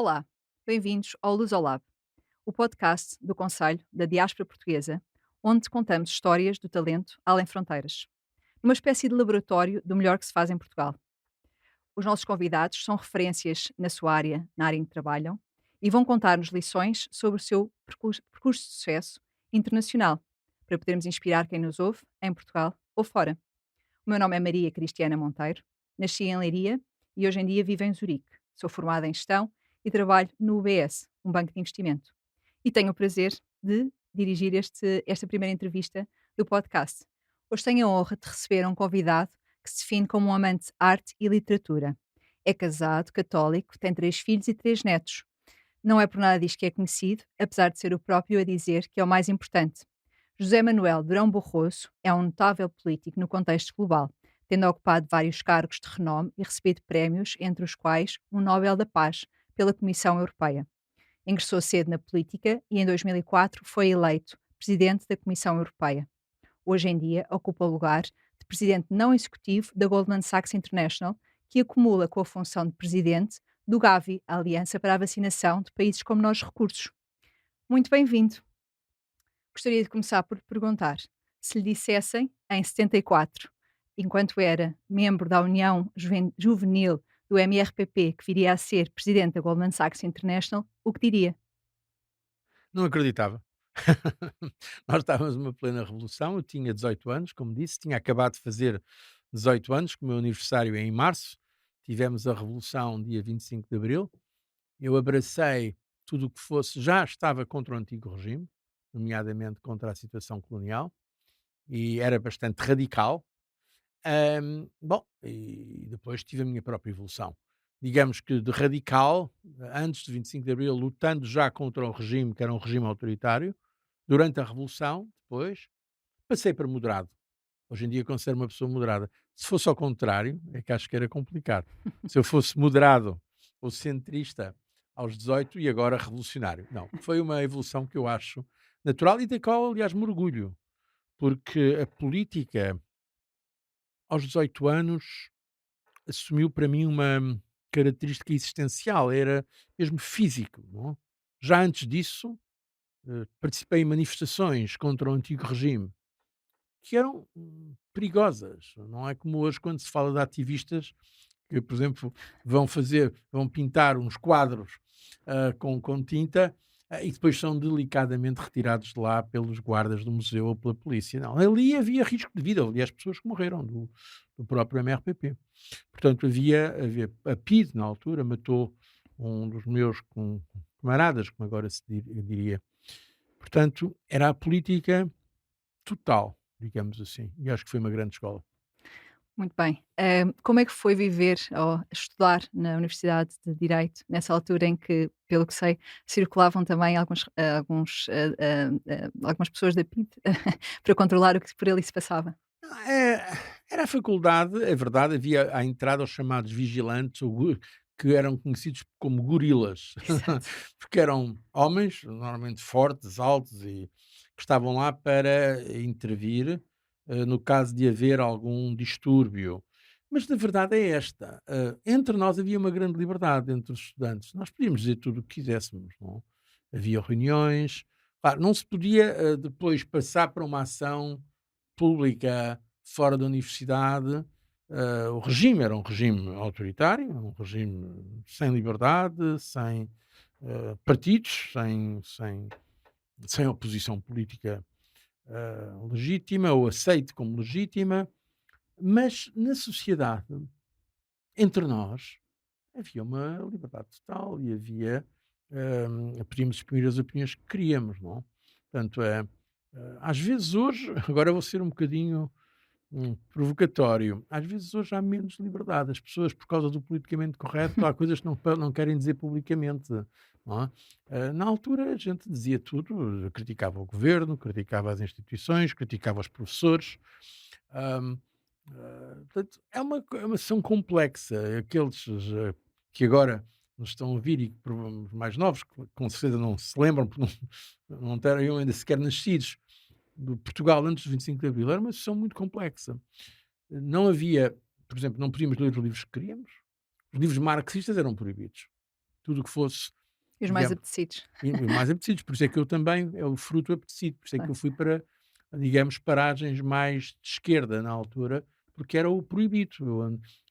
Olá, bem-vindos ao Lusolab, o podcast do Conselho da Diáspora Portuguesa, onde contamos histórias do talento além fronteiras, numa espécie de laboratório do melhor que se faz em Portugal. Os nossos convidados são referências na sua área, na área em que trabalham, e vão contar-nos lições sobre o seu percurso de sucesso internacional, para podermos inspirar quem nos ouve, em Portugal ou fora. O meu nome é Maria Cristiana Monteiro, nasci em Leiria e hoje em dia vivo em Zurique. Sou formada em gestão e trabalho no UBS, um banco de investimento. E tenho o prazer de dirigir esta primeira entrevista do podcast. Hoje tenho a honra de receber um convidado que se define como um amante de arte e literatura. É casado, católico, tem 3 filhos e 3 netos. Não é por nada disto que é conhecido, apesar de ser o próprio a dizer que é o mais importante. José Manuel Durão Barroso é um notável político no contexto global, tendo ocupado vários cargos de renome e recebido prémios, entre os quais um Nobel da Paz pela Comissão Europeia. Ingressou cedo na política e em 2004 foi eleito presidente da Comissão Europeia. Hoje em dia ocupa o lugar de presidente não executivo da Goldman Sachs International, que acumula com a função de presidente do Gavi, a Aliança para a Vacinação de Países com Menores Recursos. Muito bem-vindo. Gostaria de começar por perguntar se lhe dissessem, em 74, enquanto era membro da União Juvenil do MRPP, que viria a ser presidente da Goldman Sachs International, o que diria? Não acreditava. Nós estávamos numa plena revolução, eu tinha 18 anos, como disse, tinha acabado de fazer 18 anos, que o meu aniversário é em março, tivemos a revolução dia 25 de abril, eu abracei tudo o que fosse, já estava contra o antigo regime, nomeadamente contra a situação colonial, e era bastante radical. Bom, e depois tive a minha própria evolução. Digamos que de radical, antes de 25 de abril, lutando já contra o regime, que era um regime autoritário, durante a Revolução, depois, passei para moderado. Hoje em dia considero uma pessoa moderada. Se fosse ao contrário, é que acho que era complicado. Se eu fosse moderado ou centrista aos 18 e agora revolucionário. Não, foi uma evolução que eu acho natural e da qual, aliás, me orgulho, porque a política, aos 18 anos, assumiu para mim uma característica existencial, era mesmo físico. Não é? Já antes disso, participei em manifestações contra o antigo regime que eram perigosas. Não é como hoje quando se fala de ativistas que, por exemplo, vão pintar uns quadros com tinta e depois são delicadamente retirados de lá pelos guardas do museu ou pela polícia. Não, ali havia risco de vida, aliás, pessoas que morreram do próprio MRPP. Portanto, havia a PIDE, na altura, matou um dos meus camaradas, como agora diria. Portanto, era a política total, digamos assim, e acho que foi uma grande escola. Muito bem. Como é que foi viver ou estudar na Universidade de Direito, nessa altura em que, pelo que sei, circulavam também algumas pessoas da PIDE para controlar o que por ali se passava? Era a faculdade, é verdade, havia à entrada os chamados vigilantes, que eram conhecidos como gorilas, Exato. porque eram homens, normalmente fortes, altos e que estavam lá para intervir, no caso de haver algum distúrbio. Mas a verdade é esta, entre nós havia uma grande liberdade entre os estudantes, nós podíamos dizer tudo o que quiséssemos, não? Havia reuniões, claro, não se podia, depois passar para uma ação pública fora da universidade. O regime era um regime autoritário, um regime sem liberdade, sem partidos, sem oposição política legítima ou aceite como legítima, mas na sociedade, entre nós, havia uma liberdade total e podíamos exprimir as opiniões que queríamos, não? Portanto, às vezes hoje, agora vou ser um bocadinho provocatório. Às vezes hoje há menos liberdade. As pessoas, por causa do politicamente correto, há coisas que não querem dizer publicamente. Não é? Na altura a gente dizia tudo, criticava o governo, criticava as instituições, criticava os professores. Ahm, Portanto, é uma sessão complexa. Aqueles que agora nos estão a ouvir e os mais novos, que com certeza não se lembram, porque não teriam ainda sequer nascidos, de Portugal antes do 25 de Abril, era uma sessão muito complexa. Não havia, por exemplo, não podíamos ler os livros que queríamos, os livros marxistas eram proibidos. tudo o que fosse, E os mais digamos, apetecidos. e mais apetecidos. Por isso é que eu também, é o fruto apetecido, por isso é que Claro. eu fui para, digamos, paragens mais de esquerda na altura, porque era o proibido.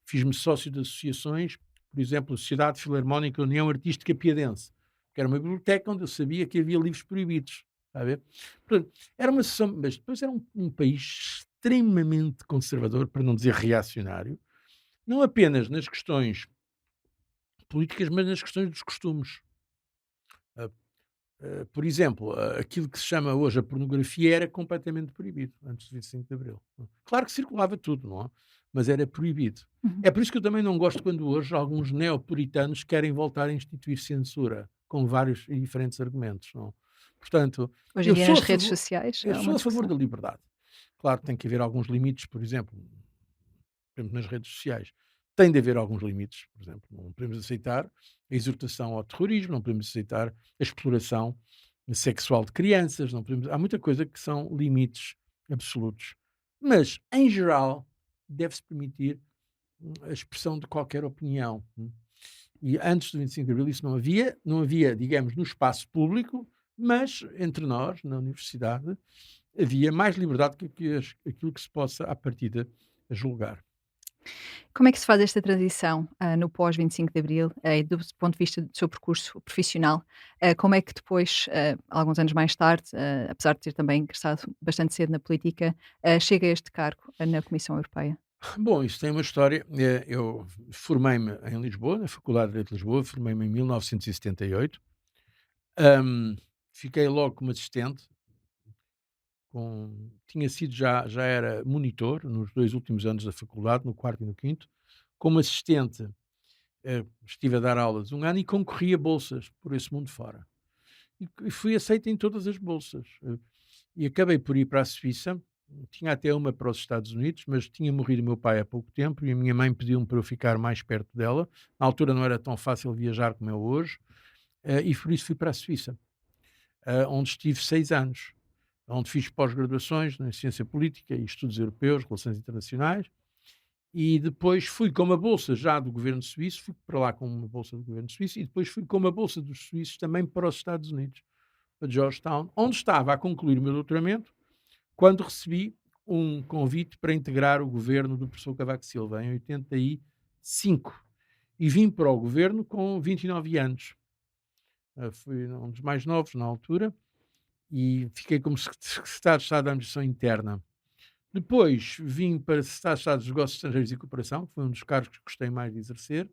Fiz-me sócio de associações, por exemplo, a Sociedade Filarmónica União Artística Piadense, que era uma biblioteca onde eu sabia que havia livros proibidos. Está a ver? Portanto, era uma sessão, mas depois era um país extremamente conservador, para não dizer reacionário, não apenas nas questões políticas, mas nas questões dos costumes. Ah, por exemplo, aquilo que se chama hoje a pornografia era completamente proibido antes do 25 de Abril. Claro que circulava tudo, não é? Mas era proibido. Uhum. É por isso que eu também não gosto quando hoje alguns neopuritanos querem voltar a instituir censura, com vários e diferentes argumentos. Não? Portanto, Hoje em eu dia sou nas a redes favor, sociais eu é uma sou a favor discussão. da liberdade. Claro que tem que haver alguns limites, por exemplo, nas redes sociais. Tem de haver alguns limites, por exemplo, não podemos aceitar a exortação ao terrorismo, não podemos aceitar a exploração sexual de crianças, não podemos, há muita coisa que são limites absolutos. Mas, em geral, deve-se permitir a expressão de qualquer opinião. E antes do 25 de Abril isso não havia, digamos, no espaço público, mas entre nós, na universidade, havia mais liberdade aquilo que se possa, à partida, julgar. Como é que se faz esta transição, no pós 25 de Abril, e do ponto de vista do seu percurso profissional? Como é que depois, alguns anos mais tarde, apesar de ter também ingressado bastante cedo na política, chega a este cargo, na Comissão Europeia? Bom, isso tem uma história. Eu formei-me em Lisboa, na Faculdade de Direito de Lisboa, formei-me em 1978. Ahm, Fiquei logo como assistente, tinha sido já era monitor nos 2 últimos anos da faculdade, no quarto e no quinto. Como assistente, estive a dar aulas 1 ano e concorri a bolsas por esse mundo fora. E fui aceito em todas as bolsas. E acabei por ir para a Suíça. Tinha até uma para os Estados Unidos, mas tinha morrido meu pai há pouco tempo e a minha mãe pediu-me para eu ficar mais perto dela. Na altura não era tão fácil viajar como é hoje, e por isso fui para a Suíça, onde estive 6 anos, onde fiz pós-graduações na ciência política e estudos europeus, relações internacionais, e depois fui com uma bolsa já do governo suíço, fui para lá com uma bolsa do governo suíço, e depois fui com uma bolsa dos suíços também para os Estados Unidos, para Georgetown, onde estava a concluir o meu doutoramento, quando recebi um convite para integrar o governo do professor Cavaco Silva, em 85. E vim para o governo com 29 anos. Fui um dos mais novos na altura e fiquei como secretário de Estado da Administração Interna. Depois vim para secretário de Estado dos Negócios Estrangeiros e Cooperação, que foi um dos cargos que gostei mais de exercer,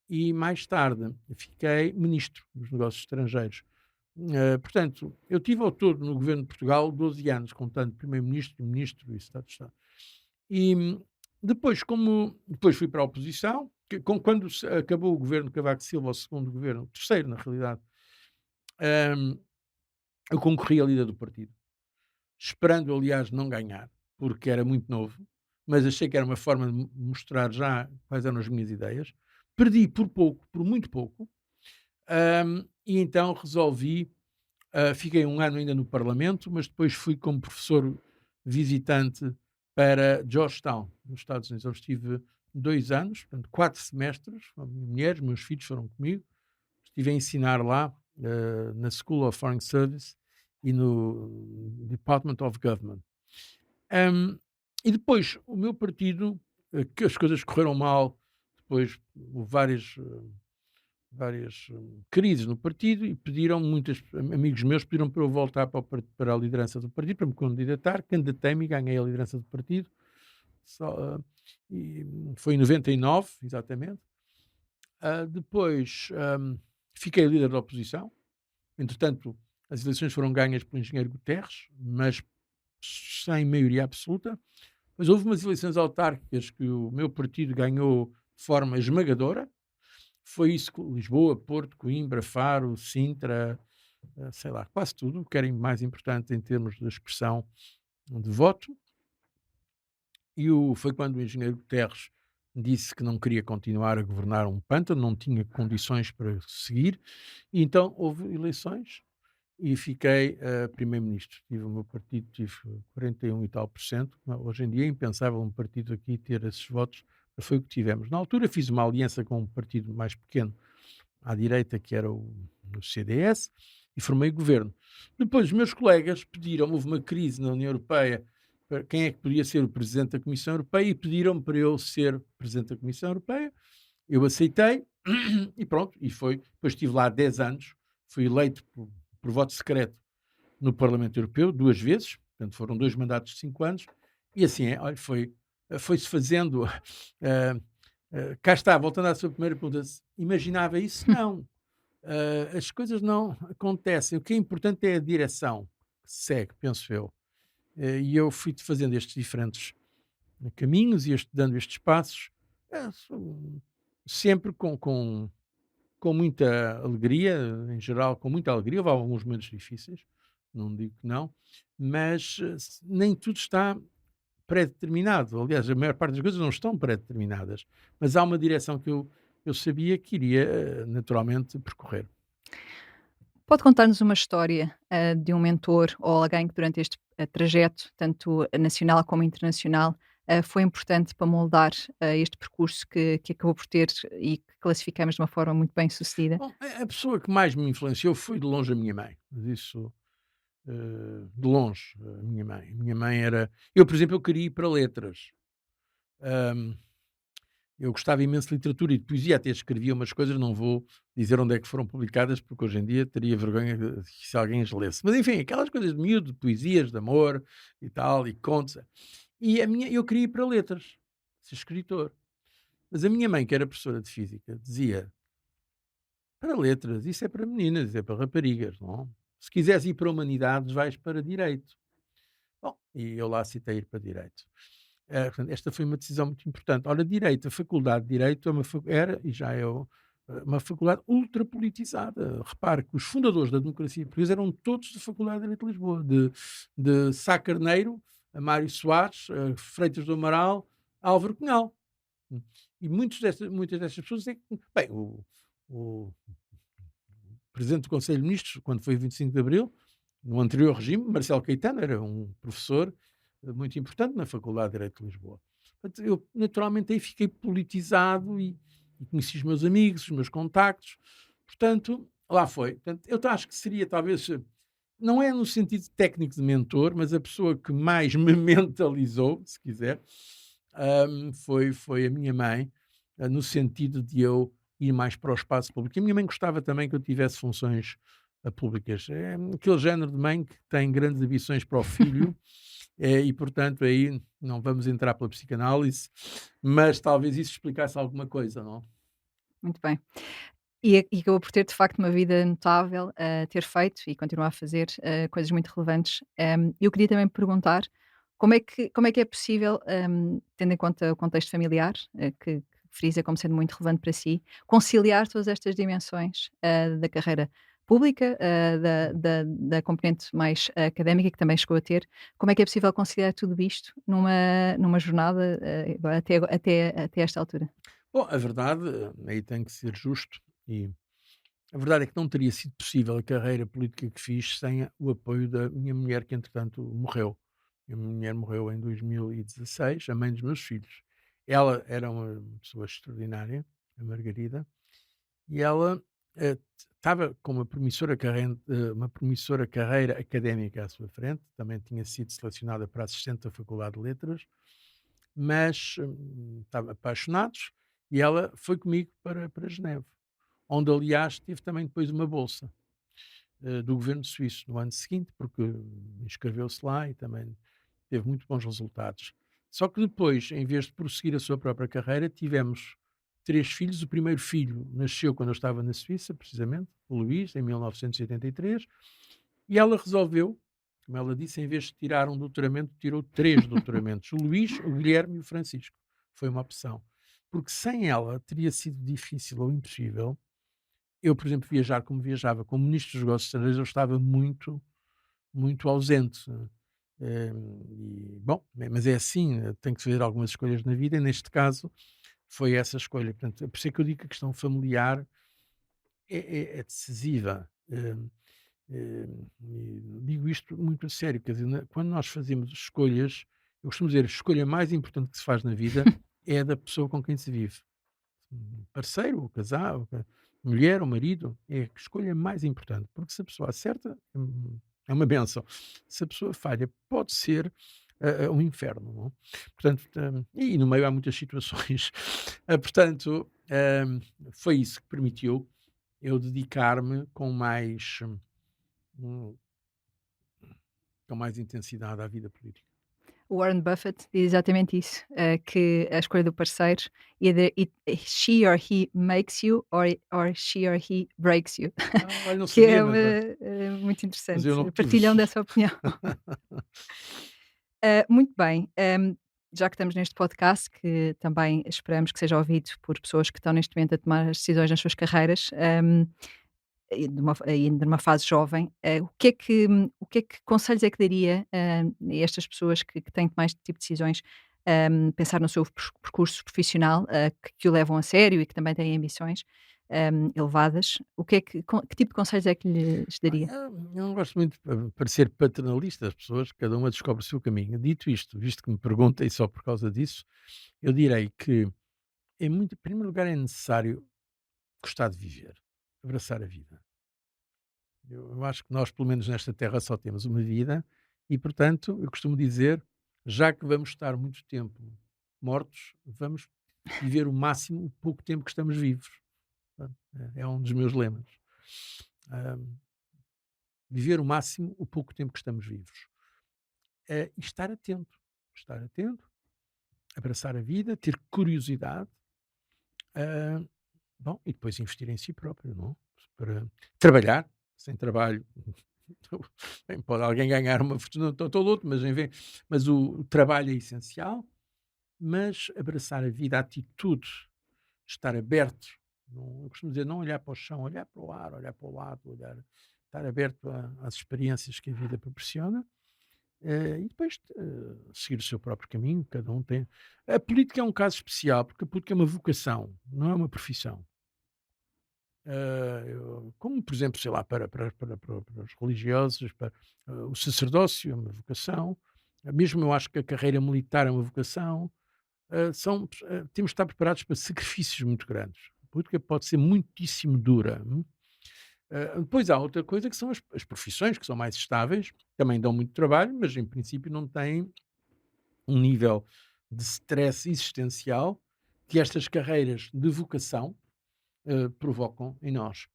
e mais tarde fiquei ministro dos Negócios Estrangeiros. Portanto, eu tive ao todo no governo de Portugal 12 anos, contando primeiro-ministro, ministro e Estado de Estado. E depois fui para a oposição, quando acabou o governo de Cavaco Silva, o segundo governo, o terceiro na realidade, hum, eu concorri à líder do partido, esperando aliás não ganhar, porque era muito novo, mas achei que era uma forma de mostrar já quais eram as minhas ideias. Perdi por pouco, por muito pouco, e então resolvi. Fiquei 1 ano ainda no Parlamento, mas depois fui como professor visitante para Georgetown, nos Estados Unidos, onde estive 2 anos, portanto 4 semestres, com a minha mulher, os meus filhos foram comigo. Estive a ensinar lá, na School of Foreign Service e no Department of Government. Hum, e depois o meu partido, que as coisas correram mal, depois houve várias crises no partido e muitos amigos meus pediram para eu voltar para a liderança do partido, para me candidatar, candidatei-me e ganhei a liderança do partido. E foi em 99, exatamente. Depois fiquei líder da oposição. Entretanto, as eleições foram ganhas pelo engenheiro Guterres, mas sem maioria absoluta. Mas houve umas eleições autárquicas que o meu partido ganhou de forma esmagadora. Foi isso que Lisboa, Porto, Coimbra, Faro, Sintra, sei lá, quase tudo, o que era mais importante em termos de expressão de voto. E foi quando o engenheiro Guterres disse que não queria continuar a governar um pântano, não tinha condições para seguir, e então houve eleições e fiquei primeiro-ministro. Tive o meu partido, tive 41 e tal por cento. Hoje em dia é impensável um partido aqui ter esses votos, mas foi o que tivemos. Na altura fiz uma aliança com um partido mais pequeno, à direita, que era o CDS, e formei governo. Depois, os meus colegas pediram, houve uma crise na União Europeia, para quem é que podia ser o Presidente da Comissão Europeia, e pediram para eu ser Presidente da Comissão Europeia. Eu aceitei, e pronto, e foi. Depois estive lá 10 anos, fui eleito por voto secreto no Parlamento Europeu, 2 vezes, portanto foram 2 mandatos de 5 anos, e assim é, olha, foi-se fazendo. Cá está, voltando à sua primeira pergunta, imaginava isso? Não. As coisas não acontecem. O que é importante é a direção que se segue, penso eu. E eu fui fazendo estes diferentes caminhos e dando estes passos, sempre com muita alegria, em geral, com muita alegria. Houve alguns momentos difíceis, não digo que não, mas nem tudo está pré-determinado. Aliás, a maior parte das coisas não estão pré-determinadas, mas há uma direção que eu sabia que iria naturalmente percorrer. Pode contar-nos uma história, de um mentor ou alguém que durante este, trajeto, tanto nacional como internacional, foi importante para moldar, este percurso que acabou por ter e que classificamos de uma forma muito bem-sucedida? Bom, a pessoa que mais me influenciou foi de longe a minha mãe, mas isso, de longe, a minha mãe. A minha mãe era eu, por exemplo, eu queria ir para letras. Hum, eu gostava imenso de literatura e de poesia, até escrevia umas coisas, não vou dizer onde é que foram publicadas, porque hoje em dia teria vergonha se alguém as lesse. Mas enfim, aquelas coisas de miúdo, de poesias, de amor e tal, e contos. Eu queria ir para letras, ser escritor. Mas a minha mãe, que era professora de física, dizia: para letras, isso é para meninas, isso é para raparigas, não? Se quiseres ir para humanidades, vais para direito. Bom, e eu lá citei ir para direito. Portanto, esta foi uma decisão muito importante. Ora, direito, a faculdade de direito era e já é uma faculdade ultrapolitizada. Repare que os fundadores da democracia portuguesa eram todos da Faculdade de Direito de Lisboa, de Sá Carneiro, a Mário Soares, a Freitas do Amaral, a Álvaro Cunhal. E muitas destas pessoas é que, bem, o presidente do Conselho de Ministros, quando foi 25 de Abril, no anterior regime, Marcelo Caetano era um professor muito importante na Faculdade de Direito de Lisboa. Portanto, eu naturalmente aí fiquei politizado e conheci os meus amigos, os meus contactos. Portanto, lá foi. Portanto, eu acho que seria talvez, não é no sentido técnico de mentor, mas a pessoa que mais me mentalizou, se quiser, foi a minha mãe, no sentido de eu ir mais para o espaço público. E a minha mãe gostava também que eu tivesse funções públicas. É aquele género de mãe que tem grandes ambições para o filho, e portanto aí não vamos entrar pela psicanálise, mas talvez isso explicasse alguma coisa, não? Muito bem. E acabou por ter de facto uma vida notável, ter feito e continuar a fazer, coisas muito relevantes. Eu queria também perguntar como é que é possível, tendo em conta o contexto familiar, que frisa como sendo muito relevante para si, conciliar todas estas dimensões, da carreira pública, da componente mais académica que também chegou a ter. Como é que é possível conciliar tudo isto numa jornada, agora até esta altura? Bom, a verdade, aí tem que ser justo, e a verdade é que não teria sido possível a carreira política que fiz sem o apoio da minha mulher, que entretanto morreu. A minha mulher morreu em 2016, a mãe dos meus filhos. Ela era uma pessoa extraordinária, a Margarida, e ela estava com uma promissora carreira académica à sua frente, também tinha sido selecionada para assistente da Faculdade de Letras, mas estava apaixonados, e ela foi comigo para Geneve, onde aliás tive também depois uma bolsa do governo suíço no ano seguinte, porque inscreveu-se lá e também teve muito bons resultados. Só que depois, em vez de prosseguir a sua própria carreira, tivemos 3 filhos. O primeiro filho nasceu quando eu estava na Suíça, precisamente, o Luís, em 1983, e ela resolveu, como ela disse, em vez de tirar um doutoramento, tirou 3 doutoramentos: o Luís, o Guilherme e o Francisco. Foi uma opção. Porque sem ela teria sido difícil ou impossível eu, por exemplo, viajar como viajava. Como ministro dos negócios estrangeiros, eu estava muito, muito ausente. Bom, mas é assim, tenho que fazer algumas escolhas na vida, e neste caso foi essa escolha. Portanto, é por isso é que eu digo que a questão familiar é decisiva. E digo isto muito a sério, quer dizer, quando nós fazemos escolhas, eu costumo dizer, a escolha mais importante que se faz na vida é a da pessoa com quem se vive. Um parceiro, o casal, mulher ou marido, é a escolha mais importante, porque se a pessoa acerta, é uma benção. Se a pessoa falha, pode ser um inferno, não? Portanto, e no meio há muitas situações. Portanto, foi isso que permitiu eu dedicar-me hum, com mais intensidade à vida política. O Warren Buffett diz exatamente isso, que a escolha do parceiro, either she or he makes you or she or he breaks you, Olha, não que sabia, é muito mas eu interessante. não retive. Partilham dessa opinião. Muito bem, já que estamos neste podcast, que também esperamos que seja ouvido por pessoas que estão neste momento a tomar as decisões nas suas carreiras, e ainda numa fase jovem, o que é que conselhos é que daria, a estas pessoas que têm que tomar este tipo de decisões, pensar no seu percurso profissional, que o levam a sério e que também têm ambições, elevadas, que tipo de conselhos é que lhes daria? Eu não gosto muito de parecer paternalista, as pessoas, cada uma descobre o seu caminho. Dito isto, visto que me pergunta e só por causa disso, eu direi que, em primeiro lugar, é necessário gostar de viver, abraçar a vida. Eu acho que nós, pelo menos nesta terra, só temos uma vida e, portanto, eu costumo dizer, já que vamos estar muito tempo mortos, vamos viver o máximo, o pouco tempo que estamos vivos. Portanto, é um dos meus lemas. Ahm, Viver o máximo, o pouco tempo que estamos vivos. E estar atento, abraçar a vida, ter curiosidade, ah, bom, e depois investir em si próprio, não? Para trabalhar, sem trabalho, bem, pode alguém ganhar uma fortuna todo outro, mas o trabalho é essencial, mas abraçar a vida, a atitude, estar aberto, não, eu costumo dizer, não olhar para o chão, olhar para o ar, olhar para o lado, estar aberto às experiências que a vida proporciona. E depois seguir o seu próprio caminho, cada um tem. A política é um caso especial, porque a política é uma vocação, não é uma profissão. Como, por exemplo, sei lá, para os religiosos, para o sacerdócio é uma vocação, mesmo eu acho que a carreira militar é uma vocação, temos de estar preparados para sacrifícios muito grandes. A política pode ser muitíssimo dura. Depois há outra coisa que são as profissões, que são mais estáveis, também dão muito trabalho, mas em princípio não têm um nível de stress existencial que estas carreiras de vocação provocam em nós.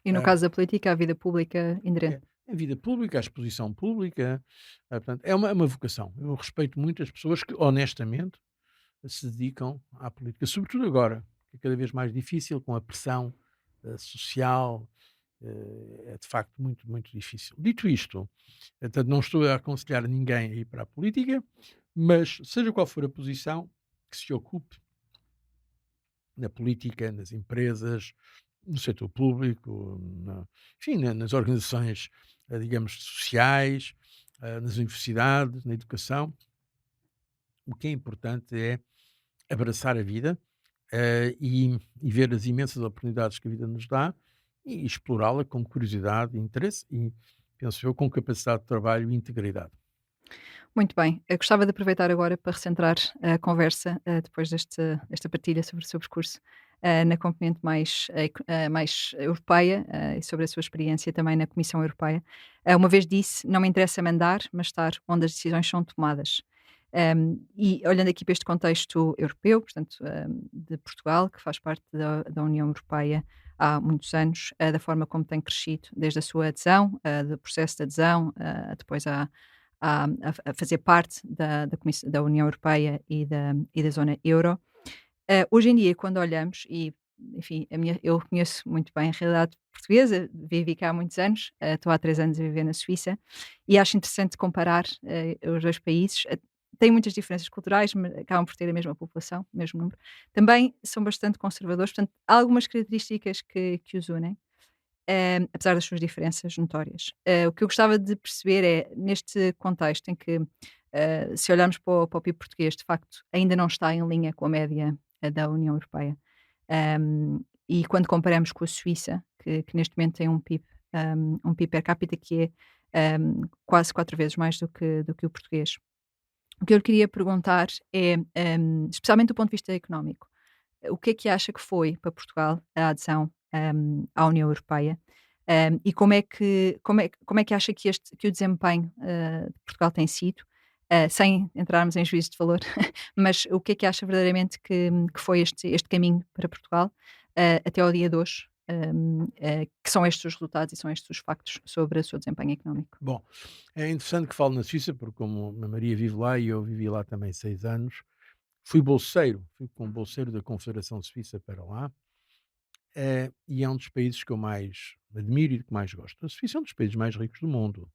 E no Ah, caso da política, a vida pública inerente. é a vida pública, a exposição pública, portanto, é uma vocação. Eu respeito muito as pessoas que, honestamente, se dedicam à política, sobretudo agora, que é cada vez mais difícil, com a pressão social, é de facto muito, muito difícil. Dito isto, portanto, não estou a aconselhar ninguém a ir para a política, mas seja qual for a posição que se ocupe na política, nas empresas, no setor público, enfim, nas organizações, digamos, sociais, nas universidades, na educação, o que é importante é abraçar a vida e ver as imensas oportunidades que a vida nos dá e explorá-la com curiosidade e interesse e, penso eu, com capacidade de trabalho e integridade. Muito bem, eu gostava de aproveitar agora para recentrar a conversa, depois desta partilha sobre o seu percurso, na componente mais europeia, e sobre a sua experiência também na Comissão Europeia. Uma vez disse: "Não me interessa mandar, mas estar onde as decisões são tomadas". E olhando aqui para este contexto europeu, portanto, de Portugal, que faz parte da União Europeia há muitos anos, da forma como tem crescido desde a sua adesão, do processo de adesão, depois a fazer parte da União Europeia e da zona euro. Hoje em dia, quando olhamos, e enfim, eu conheço muito bem a realidade portuguesa, vivi cá há muitos anos, estou há 3 anos a viver na Suíça, e acho interessante comparar os dois países. Têm muitas diferenças culturais, mas acabam por ter a mesma população, o mesmo número. Também são bastante conservadores, portanto, há algumas características que os unem, apesar das suas diferenças notórias. O que eu gostava de perceber é, neste contexto em que, se olharmos para o PIB português, de facto, ainda não está em linha com a média da União Europeia. E quando comparamos com a Suíça, que neste momento tem um PIB per capita que é quase 4 vezes mais do que o português. O que eu lhe queria perguntar é, especialmente do ponto de vista económico, o que é que acha que foi para Portugal a adesão à União Europeia. E como é que acha que o desempenho de Portugal tem sido, sem entrarmos em juízo de valor, mas o que é que acha verdadeiramente que foi este caminho para Portugal até ao dia de hoje, que são estes os resultados e são estes os factos sobre o seu desempenho económico? Bom, é interessante que falo na Suíça, porque como a Maria vive lá e eu vivi lá também 6 anos, fui como bolseiro da Confederação Suíça para lá, e é um dos países que eu mais admiro e que mais gosto. A Suíça é um dos países mais ricos do mundo.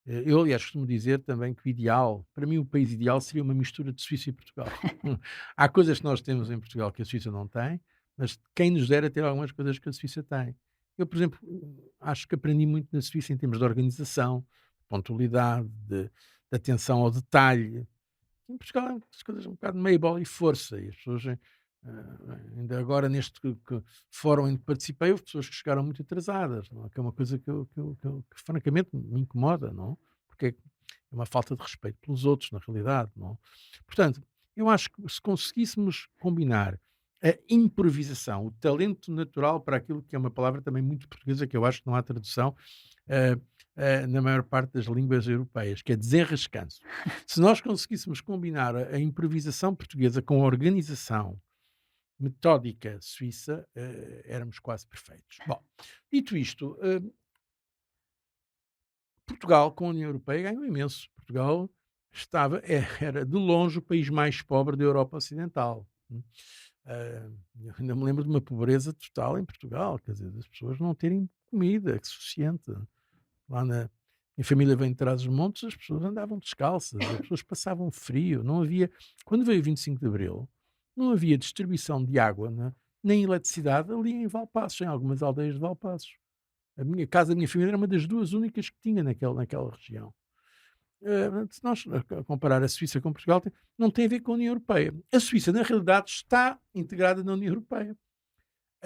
Eu, aliás, costumo dizer também que o ideal, para mim, o país ideal seria uma mistura de Suíça e Portugal. Há coisas que nós temos em Portugal que a Suíça não tem, mas quem nos dera ter algumas coisas que a Suíça tem. Eu, por exemplo, acho que aprendi muito na Suíça em termos de organização, de pontualidade, de atenção ao detalhe. Em Portugal, há as coisas um bocado de meia bola e força, e as pessoas, ainda agora neste fórum em que participei, houve pessoas que chegaram muito atrasadas, não é? Que é uma coisa que francamente me incomoda, não? Porque é uma falta de respeito pelos outros, na realidade, não? Portanto, eu acho que se conseguíssemos combinar a improvisação, o talento natural para aquilo que é uma palavra também muito portuguesa, que eu acho que não há tradução, eh, na maior parte das línguas europeias, que é desenrascanço. Se nós conseguíssemos combinar a improvisação portuguesa com a organização metódica suíça, éramos quase perfeitos. Bom, dito isto, Portugal com a União Europeia ganhou imenso. Portugal era de longe o país mais pobre da Europa Ocidental. Eu ainda me lembro de uma pobreza total em Portugal, quer dizer, das pessoas não terem comida suficiente. Lá na minha família vem de Trás-os-Montes, as pessoas andavam descalças, as pessoas passavam frio, não havia quando veio o 25 de Abril, não havia distribuição de água, nem eletricidade ali em Valpaços, em algumas aldeias de Valpaços. A minha casa, a minha família era uma das 2 únicas que tinha naquela região. Se nós comparar a Suíça com Portugal, não tem a ver com a União Europeia. A Suíça, na realidade, está integrada na União Europeia.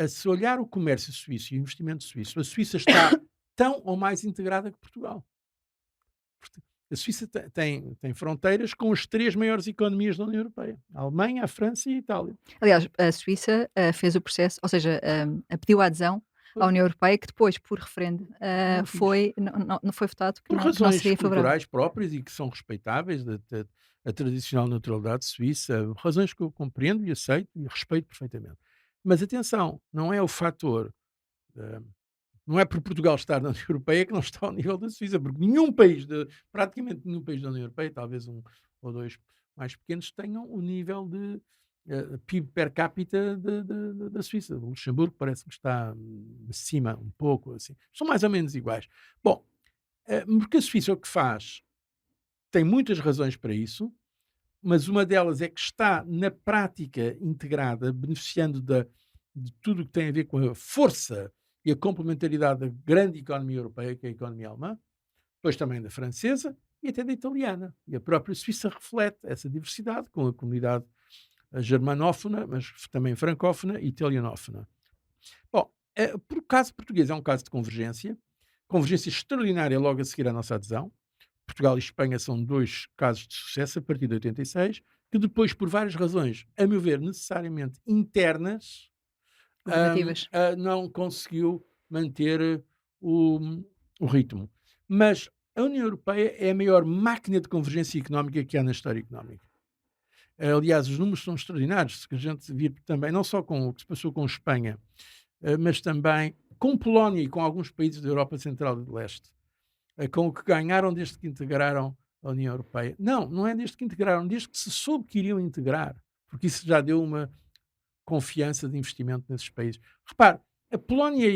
Se olhar o comércio suíço e o investimento suíço, a Suíça está tão ou mais integrada que Portugal. A Suíça tem fronteiras com as 3 maiores economias da União Europeia: a Alemanha, a França e a Itália. Aliás, a Suíça, fez o processo, ou seja, pediu a adesão à Pois, União Europeia, que depois, por referendo, não quis. foi não foi votado Por que não razões seria favorável. culturais próprias e que são respeitáveis, da a tradicional naturalidade suíça, razões que eu compreendo e aceito e respeito perfeitamente. Mas atenção, não é o fator, eh, não é por Portugal estar na União Europeia que não está ao nível da Suíça, porque praticamente nenhum país da União Europeia, talvez um ou 2 mais pequenos, tenham o nível de, PIB per capita da Suíça. O Luxemburgo parece que está acima um pouco, assim. São mais ou menos iguais. Bom, porque a Suíça o que faz tem muitas razões para isso, mas uma delas é que está na prática integrada, beneficiando de tudo o que tem a ver com a força e a complementaridade da grande economia europeia, que é a economia alemã, depois também da francesa e até da italiana. E a própria Suíça reflete essa diversidade com a comunidade germanófona, mas também francófona e italianófona. Bom, por caso português é um caso de convergência extraordinária logo a seguir à nossa adesão. Portugal e Espanha são 2 casos de sucesso a partir de 86, que depois, por várias razões, a meu ver, necessariamente internas, Governativas. não conseguiu manter o, o ritmo. Mas a União Europeia é a maior máquina de convergência económica que há na história económica. Aliás, os números são extraordinários, se a gente vir também, não só com o que se passou com Espanha, mas também com Polónia e com alguns países da Europa Central e de Leste, com o que ganharam desde que integraram a União Europeia. Não, não é desde que integraram, desde que se soube que iriam integrar, porque isso já deu uma confiança de investimento nesses países. Repare, a Polónia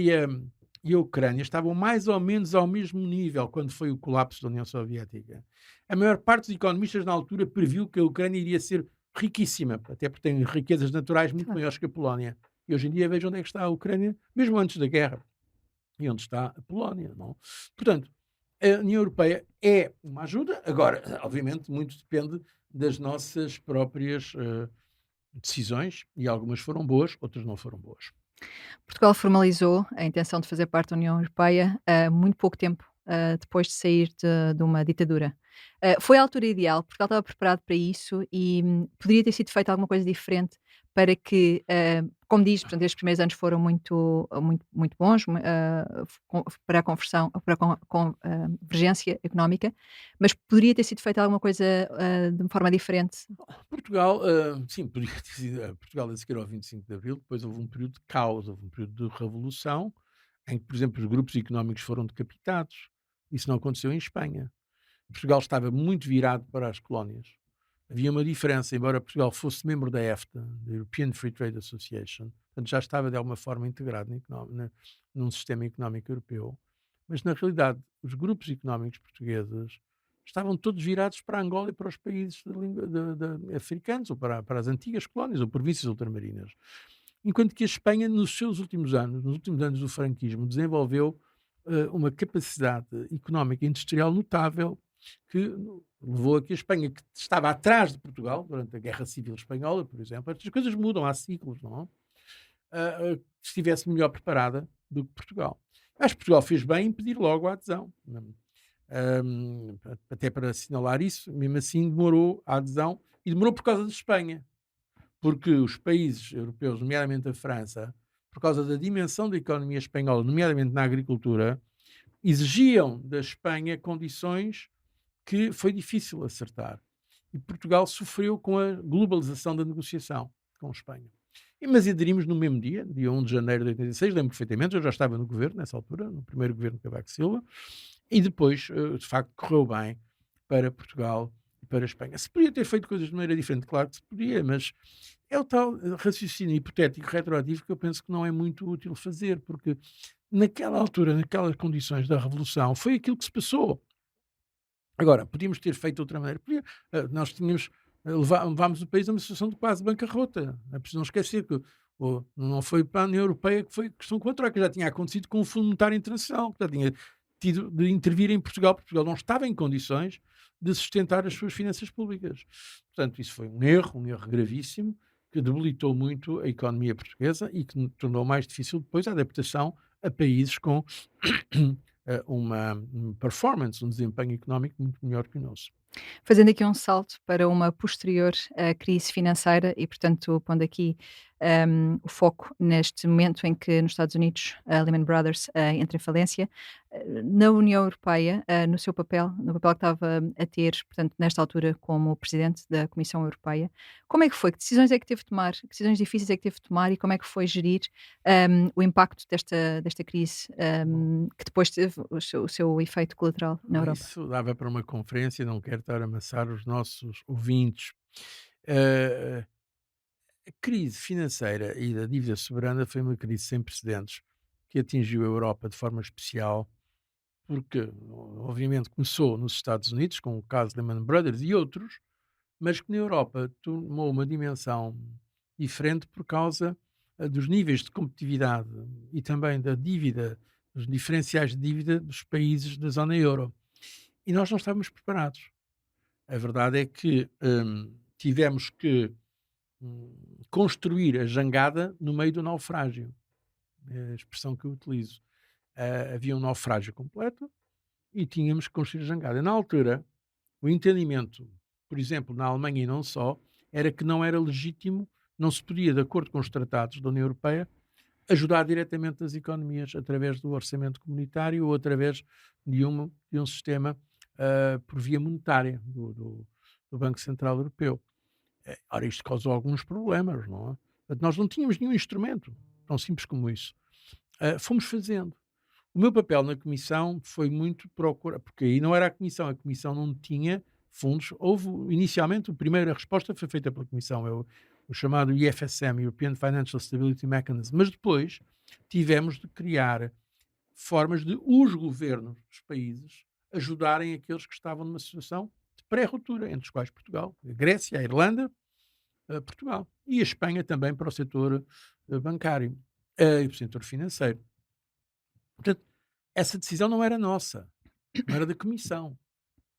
e a Ucrânia estavam mais ou menos ao mesmo nível quando foi o colapso da União Soviética. A maior parte dos economistas na altura previu que a Ucrânia iria ser riquíssima, até porque tem riquezas naturais muito Claro. maiores que a Polónia. E hoje em dia vejam onde é que está a Ucrânia, mesmo antes da guerra, e onde está a Polónia. Não? Portanto, a União Europeia é uma ajuda. Agora, obviamente, muito depende das nossas próprias decisões, e algumas foram boas, outras não foram boas. Portugal formalizou a intenção de fazer parte da União Europeia muito pouco tempo depois de sair de uma ditadura. Foi a altura ideal, Portugal estava preparado para isso e poderia ter sido feita alguma coisa diferente para que, como diz, portanto, estes primeiros anos foram muito bons, para a conversão, para a convergência económica, mas poderia ter sido feita alguma coisa, de uma forma diferente? Portugal, sim, podia ter sido Portugal a seguir ao 25 de Abril, depois houve um período de caos, houve um período de revolução, em que, por exemplo, os grupos económicos foram decapitados. Isso não aconteceu em Espanha. Portugal estava muito virado para as colónias. Havia uma diferença, embora Portugal fosse membro da EFTA, da European Free Trade Association, portanto já estava de alguma forma integrado num sistema económico europeu, mas na realidade os grupos económicos portugueses estavam todos virados para Angola e para os países africanos, ou para as antigas colónias ou províncias ultramarinas. Enquanto que a Espanha, nos últimos anos do franquismo, desenvolveu uma capacidade económica e industrial notável que levou a que a Espanha, que estava atrás de Portugal durante a Guerra Civil Espanhola, por exemplo, estas coisas mudam, há ciclos, não é? Estivesse melhor preparada do que Portugal. Acho que Portugal fez bem em pedir logo a adesão. Até para assinalar isso, mesmo assim demorou a adesão, e demorou por causa de Espanha, porque os países europeus, nomeadamente a França, por causa da dimensão da economia espanhola, nomeadamente na agricultura, exigiam da Espanha condições que foi difícil acertar. E Portugal sofreu com a globalização da negociação com a Espanha. Mas aderimos no mesmo dia 1 de janeiro de 86, lembro perfeitamente, eu já estava no governo nessa altura, no primeiro governo de Cavaco Silva, e depois, de facto, correu bem para Portugal e para a Espanha. Se podia ter feito coisas de maneira diferente, claro que se podia, mas é o tal raciocínio hipotético retroativo que eu penso que não é muito útil fazer, porque naquela altura, naquelas condições da Revolução, foi aquilo que se passou. Agora, podíamos ter feito de outra maneira. Nós tínhamos, levámos o país a uma situação de quase bancarrota. É preciso não esquecer que não foi para a União Europeia que foi questão com a Troika, já tinha acontecido com o Fundo Monetário Internacional, que já tinha tido de intervir em Portugal, porque Portugal não estava em condições de sustentar as suas finanças públicas. Portanto, isso foi um erro gravíssimo, que debilitou muito a economia portuguesa e que tornou mais difícil depois a adaptação a países com uma performance, um desempenho económico muito melhor que o nosso. Fazendo aqui um salto para uma posterior crise financeira e, portanto, pondo aqui o foco neste momento em que nos Estados Unidos a Lehman Brothers entra em falência, na União Europeia, no papel que estava a ter, portanto, nesta altura como presidente da Comissão Europeia, como é que foi? Que decisões é que teve de tomar? Que decisões difíceis é que teve de tomar e como é que foi gerir o impacto desta crise que depois teve o seu efeito colateral na Europa? Isso dava para uma conferência, não quero estar a amassar os nossos ouvintes. Eh, a crise financeira e da dívida soberana foi uma crise sem precedentes que atingiu a Europa de forma especial, porque, obviamente, começou nos Estados Unidos, com o caso Lehman Brothers e outros, mas que na Europa tomou uma dimensão diferente por causa dos níveis de competitividade e também da dívida, dos diferenciais de dívida dos países da zona euro. E nós não estávamos preparados. A verdade é que tivemos que construir a jangada no meio do naufrágio. É a expressão que eu utilizo. Havia um naufrágio completo e tínhamos que construir a jangada. Na altura, o entendimento, por exemplo, na Alemanha e não só, era que não era legítimo, não se podia, de acordo com os tratados da União Europeia, ajudar diretamente as economias através do orçamento comunitário ou através de um sistema por via monetária do Banco Central Europeu. Ora, isto causou alguns problemas, não é? Portanto, nós não tínhamos nenhum instrumento tão simples como isso. Fomos fazendo. O meu papel na Comissão foi muito procurar, porque aí não era a Comissão não tinha fundos. Houve, inicialmente, a primeira resposta foi feita pela Comissão, é o chamado IFSM, European Financial Stability Mechanism, mas depois tivemos de criar formas de os governos dos países ajudarem aqueles que estavam numa situação de pré-ruptura, entre os quais Portugal, a Grécia, a Irlanda, Portugal e a Espanha também para o setor bancário e o setor financeiro. Portanto, essa decisão não era nossa, não era da Comissão,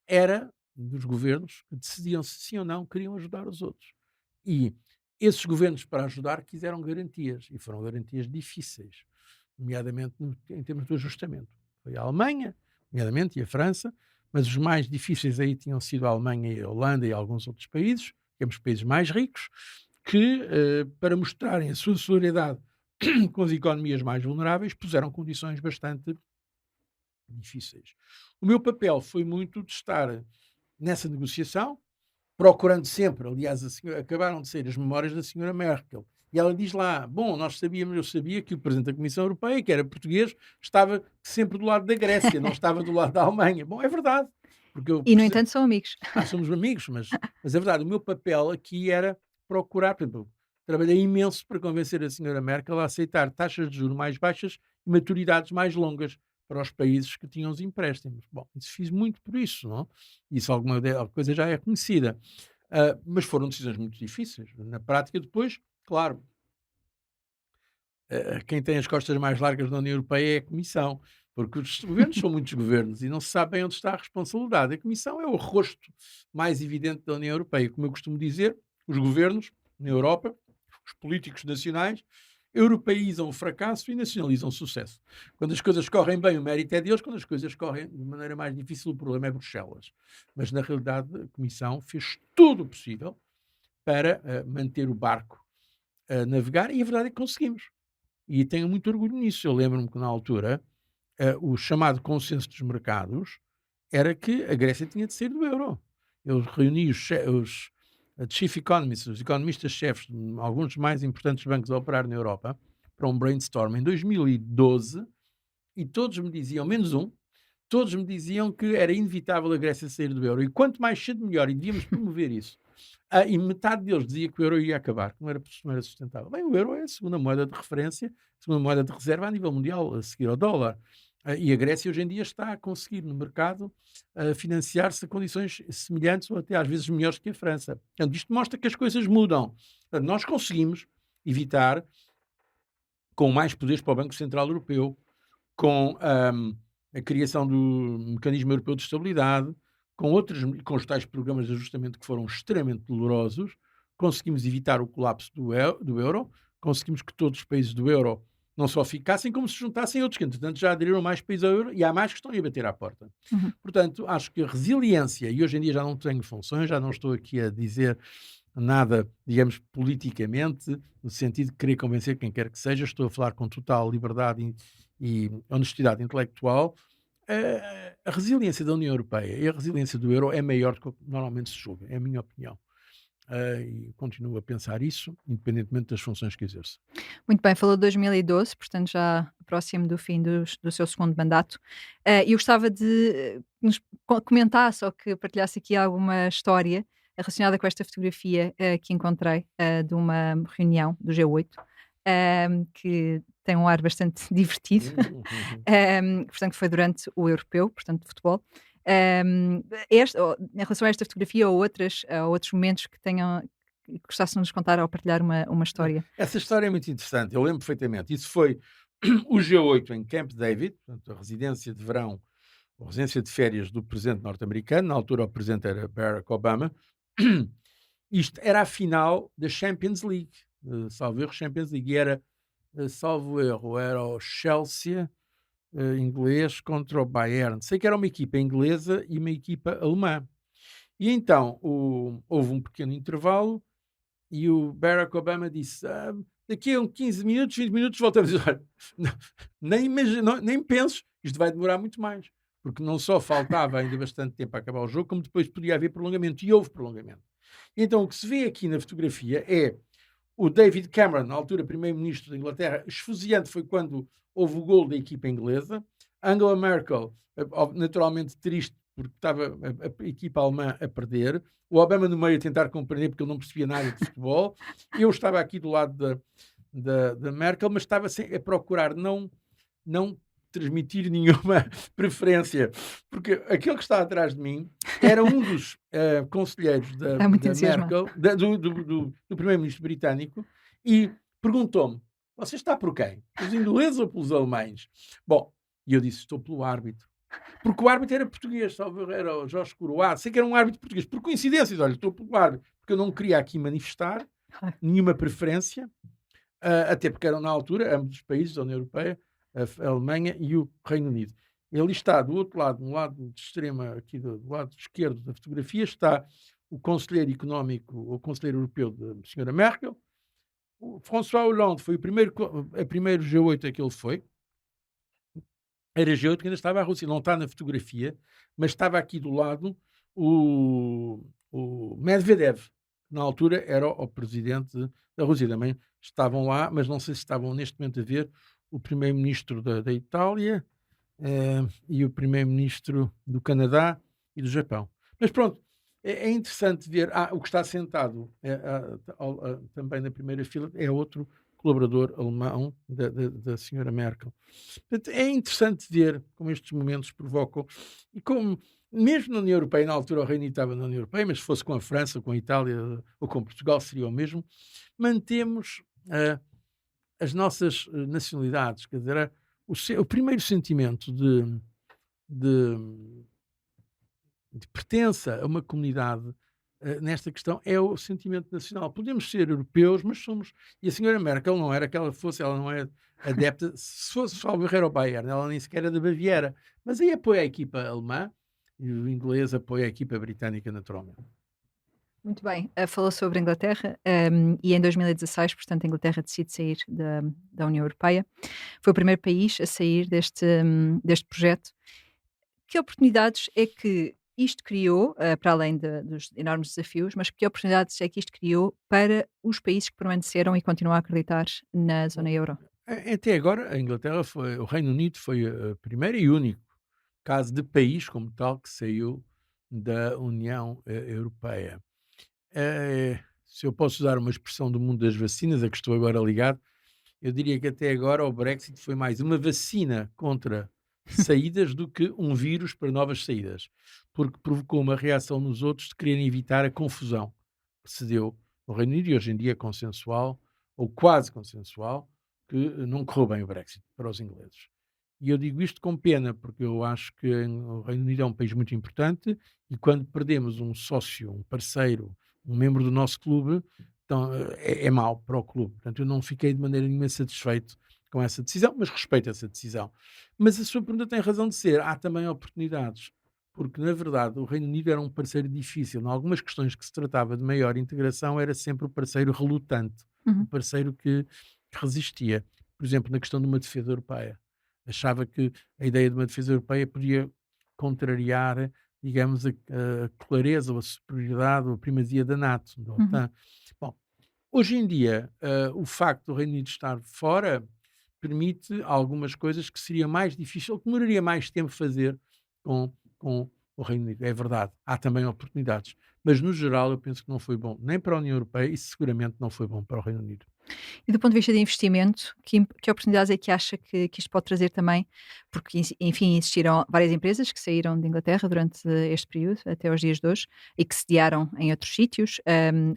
era dos governos que decidiam se sim ou não queriam ajudar os outros. E esses governos, para ajudar, quiseram garantias, e foram garantias difíceis, nomeadamente em termos do ajustamento. Foi a Alemanha, nomeadamente, e a França, mas os mais difíceis aí tinham sido a Alemanha e a Holanda e alguns outros países, digamos países mais ricos, que, para mostrarem a sua solidariedade com as economias mais vulneráveis, puseram condições bastante difíceis. O meu papel foi muito de estar nessa negociação, procurando sempre, aliás, acabaram de sair as memórias da senhora Merkel, e ela diz lá, bom, eu sabia que o Presidente da Comissão Europeia, que era português, estava sempre do lado da Grécia, não estava do lado da Alemanha. Bom, é verdade, porque eu E, no entanto, são amigos. somos amigos, mas é verdade, o meu papel aqui era procurar, por exemplo, trabalhei imenso para convencer a senhora Merkel a aceitar taxas de juros mais baixas e maturidades mais longas para os países que tinham os empréstimos. Bom, isso fiz muito por isso, não? Isso alguma coisa já é conhecida. Mas foram decisões muito difíceis. Na prática, depois, claro, quem tem as costas mais largas da União Europeia é a Comissão, porque os governos são muitos governos e não se sabe bem onde está a responsabilidade. A Comissão é o rosto mais evidente da União Europeia. Como eu costumo dizer, os governos na Europa, os políticos nacionais, europeizam o fracasso e nacionalizam o sucesso. Quando as coisas correm bem, o mérito é deles, quando as coisas correm de maneira mais difícil, o problema é Bruxelas. Mas, na realidade, a Comissão fez tudo o possível para manter o barco a navegar e a verdade é que conseguimos. E tenho muito orgulho nisso. Eu lembro-me que, na altura, o chamado consenso dos mercados era que a Grécia tinha de sair do euro. Eu reuni os chief economists, os economistas-chefes de alguns dos mais importantes bancos a operar na Europa, para um brainstorm em 2012, e todos me diziam, menos um, todos me diziam que era inevitável a Grécia sair do euro. E quanto mais cedo, melhor. E devíamos promover isso. E metade deles dizia que o euro ia acabar, que não era sustentável. Bem, o euro é a segunda moeda de referência, a segunda moeda de reserva a nível mundial, a seguir ao dólar. E a Grécia hoje em dia está a conseguir no mercado financiar-se a condições semelhantes ou até às vezes melhores que a França. Portanto, isto mostra que as coisas mudam. Portanto, nós conseguimos evitar, com mais poderes para o Banco Central Europeu, com a criação do Mecanismo Europeu de Estabilidade, com os tais programas de ajustamento que foram extremamente dolorosos, conseguimos evitar o colapso do euro, conseguimos que todos os países do euro não só ficassem, como se juntassem outros, que entretanto já aderiram mais países ao euro e há mais que estão a bater à porta. Uhum. Portanto, acho que a resiliência, e hoje em dia já não tenho funções, já não estou aqui a dizer nada, digamos, politicamente, no sentido de querer convencer quem quer que seja, estou a falar com total liberdade e honestidade intelectual. A resiliência da União Europeia e a resiliência do euro é maior do que normalmente se julga, é a minha opinião. E continuo a pensar isso, independentemente das funções que exerço. Muito bem, falou de 2012, portanto já próximo do fim do seu segundo mandato. E eu gostava de nos comentasse ou que partilhasse aqui alguma história relacionada com esta fotografia que encontrei de uma reunião do G8, que tem um ar bastante divertido, portanto foi durante o europeu, portanto de futebol. Em relação a esta fotografia ou outros momentos que gostasse de nos contar ou partilhar uma história. Essa história é muito interessante, eu lembro perfeitamente. Isso foi o G8 em Camp David, portanto, a residência de verão, a residência de férias do presidente norte-americano. Na altura o presidente era Barack Obama. Isto era a final da Champions League, salvo erro, Champions League, e era, salvo erro, era o Chelsea inglês contra o Bayern. Sei que era uma equipa inglesa e uma equipa alemã. E então houve um pequeno intervalo e o Barack Obama disse, daqui a uns 15 minutos, 20 minutos voltamos. Olha, nem penses, isto vai demorar muito mais. Porque não só faltava ainda bastante tempo a acabar o jogo, como depois podia haver prolongamento. E houve prolongamento. Então o que se vê aqui na fotografia é o David Cameron, na altura primeiro-ministro da Inglaterra. Esfuziante foi quando houve o gol da equipa inglesa. Angela Merkel, naturalmente triste, porque estava a equipa alemã a perder. O Obama no meio a tentar compreender, porque ele não percebia nada de futebol. Eu estava aqui do lado da Merkel, mas estava a procurar não transmitir nenhuma preferência, porque aquele que está atrás de mim era um dos conselheiros da Merkel, do primeiro-ministro britânico, e perguntou-me, você está por quem? Pelos ingleses ou pelos alemães? Bom, e eu disse, estou pelo árbitro. Porque o árbitro era português, era o Jorge Coroado, sei que era um árbitro português, por coincidência, olha, estou pelo árbitro, porque eu não queria aqui manifestar nenhuma preferência, até porque eram na altura ambos os países da União Europeia, a Alemanha e o Reino Unido. Ele está do outro lado, no lado de extrema, aqui do lado esquerdo da fotografia, está o conselheiro económico, o conselheiro europeu da senhora Merkel. O François Hollande foi a primeiro G8 a que ele foi. Era G8 que ainda estava a Rússia, não está na fotografia, mas estava aqui do lado o Medvedev, que na altura era o presidente da Rússia. Também estavam lá, mas não sei se estavam neste momento a ver o primeiro-ministro da Itália e o primeiro-ministro do Canadá e do Japão. Mas pronto, é interessante ver. O que está sentado também na primeira fila é outro colaborador alemão da senhora Merkel. Portanto, é interessante ver como estes momentos provocam e como, mesmo na União Europeia, na altura o Reino Unido estava na União Europeia, mas se fosse com a França, com a Itália ou com Portugal seria o mesmo, mantemos as nossas nacionalidades, quer dizer, o primeiro sentimento de, de pertença a uma comunidade nesta questão é o sentimento nacional. Podemos ser europeus, mas somos. E a senhora Merkel não era que ela fosse, ela não é adepta. Se fosse salvo erro, era o Bayern, ela nem sequer era da Baviera. Mas aí apoia a equipa alemã e o inglês apoia a equipa britânica, naturalmente. Muito bem, falou sobre a Inglaterra e em 2016, portanto, a Inglaterra decide sair da União Europeia. Foi o primeiro país a sair deste projeto. Que oportunidades é que isto criou, para além dos enormes desafios, mas que oportunidades é que isto criou para os países que permaneceram e continuam a acreditar na zona euro? Até agora, a Inglaterra o Reino Unido foi a primeira e único caso de país como tal que saiu da União Europeia. Se eu posso usar uma expressão do mundo das vacinas, a que estou agora ligado, eu diria que até agora o Brexit foi mais uma vacina contra saídas do que um vírus para novas saídas, porque provocou uma reação nos outros de quererem evitar a confusão que se deu no Reino Unido e hoje em dia é consensual, ou quase consensual, que não correu bem o Brexit para os ingleses. E eu digo isto com pena, porque eu acho que o Reino Unido é um país muito importante e quando perdemos um sócio, um parceiro, um membro do nosso clube, então é mau para o clube. Portanto, eu não fiquei de maneira nenhuma satisfeito com essa decisão, mas respeito essa decisão. Mas a sua pergunta tem razão de ser. Há também oportunidades, porque, na verdade, o Reino Unido era um parceiro difícil. Em algumas questões que se tratava de maior integração, era sempre o parceiro relutante, o Uhum. parceiro que resistia. Por exemplo, na questão de uma defesa europeia. Achava que a ideia de uma defesa europeia podia contrariar, digamos, a clareza ou a superioridade ou a primazia da NATO, da Uhum. OTAN. Bom, hoje em dia, o facto do Reino Unido estar fora permite algumas coisas que seria mais difícil, que demoraria mais tempo fazer com o Reino Unido. É verdade, há também oportunidades. Mas, no geral, eu penso que não foi bom nem para a União Europeia e seguramente não foi bom para o Reino Unido. E do ponto de vista de investimento, que oportunidades é que acha que isto pode trazer também? Porque, enfim, existiram várias empresas que saíram de Inglaterra durante este período, até aos dias de hoje, e que sediaram em outros sítios.